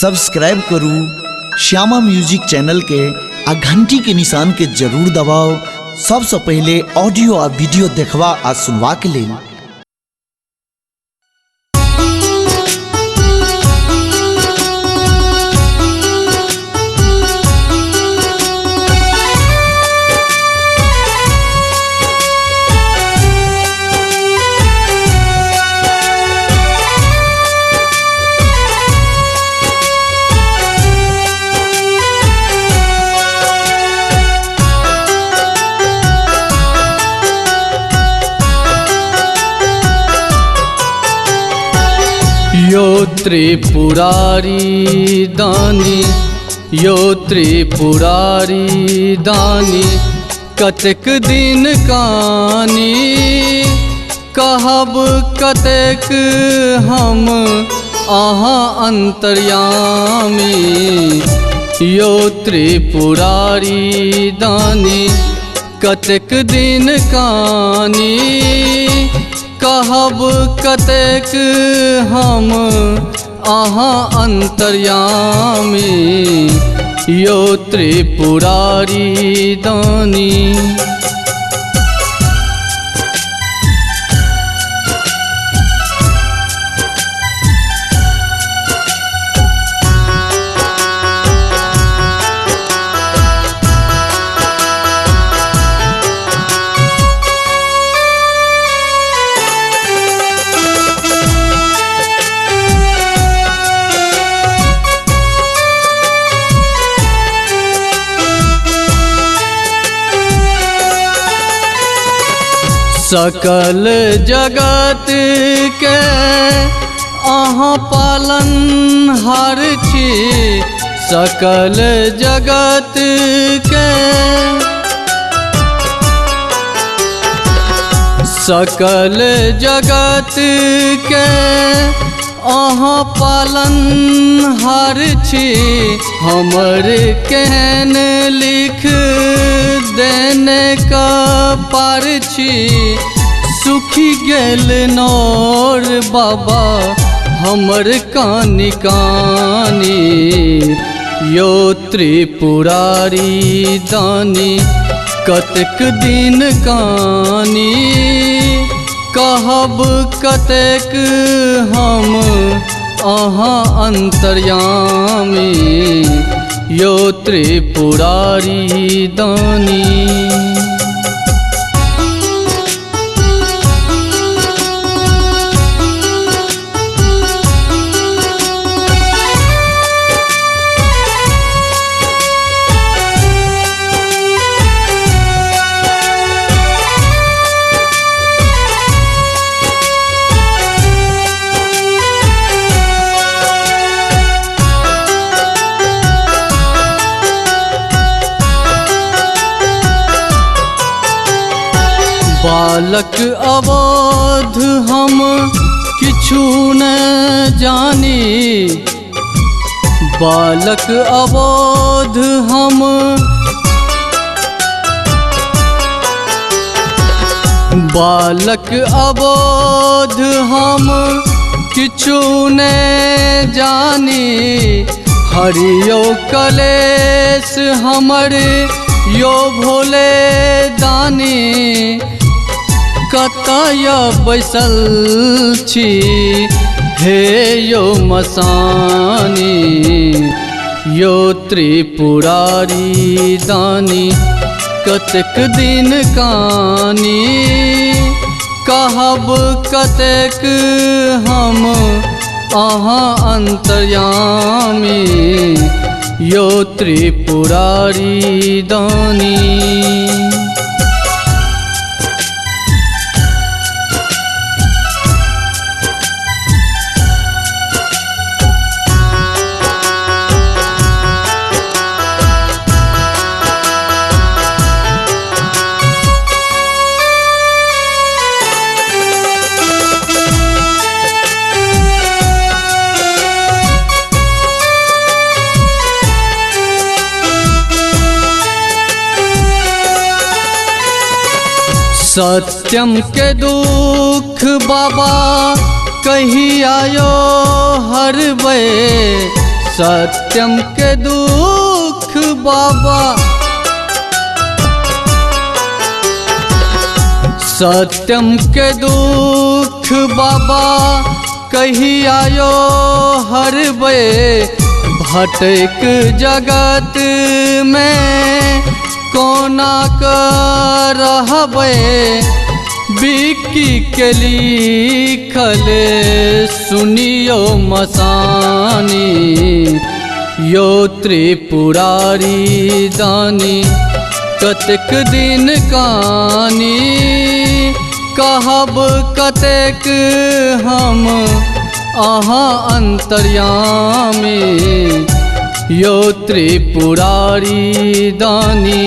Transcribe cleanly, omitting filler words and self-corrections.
Subscribe करू Shyama music channel के आ घंटी के निशान के जरूर दबाओ सबसे पहले ऑडियो आ वीडियो देखवा आ सुनवा के लिए। यो त्रिपुरारी दानी यो त्रिपुरारी दानी कतेक दिन कानी कहब कतेक हम अहाँ अंतर्यामी। यो त्रिपुरारी दानी कतेक दिन कानी कहब कतेक हम अहाँ अंतर्यामी। यो त्रिपुरारी दानी सकल जगत के अहाँ पालनहार छी। सकल जगत के सकल जगत के अहाँ पालनहार छी। हमर केहन लिख देने का पार छी। सुखी गेल नौर बाबा हमर कानी कानी। यो त्रिपुरारी दानी कतेक दिन कानी कहब कतेक हम अहाँ अंतर्यामी। यो त्रिपुरारी दानी बालक अबोध हम किछु न जानी। बालक अबोध हम बालक अबोध हम किछु न जानी। हरियो कलेश हमर यो भोले दानी। कतय बैसल छी हे यो मसानी। यो त्रिपुरारी दानी कतेक दिन कानी कहब कतेक हम अहाँ अंतर्यामी। यो त्रिपुरारी दानी सत्यम के दुख बाबा कही आयो हरबे सत्यम के दुख बाबा, सत्यम के दुख बाबा कही आयो हर बे, भटक जगत में कोना कर रहबे, बिक्की के लिखल सुनियो मसानी, यो त्रिपुरारी दानी कतेक दिन कानी, कहब कतेक हम अहाँ अंतर्यामी, यो त्रिपुरारी दानी।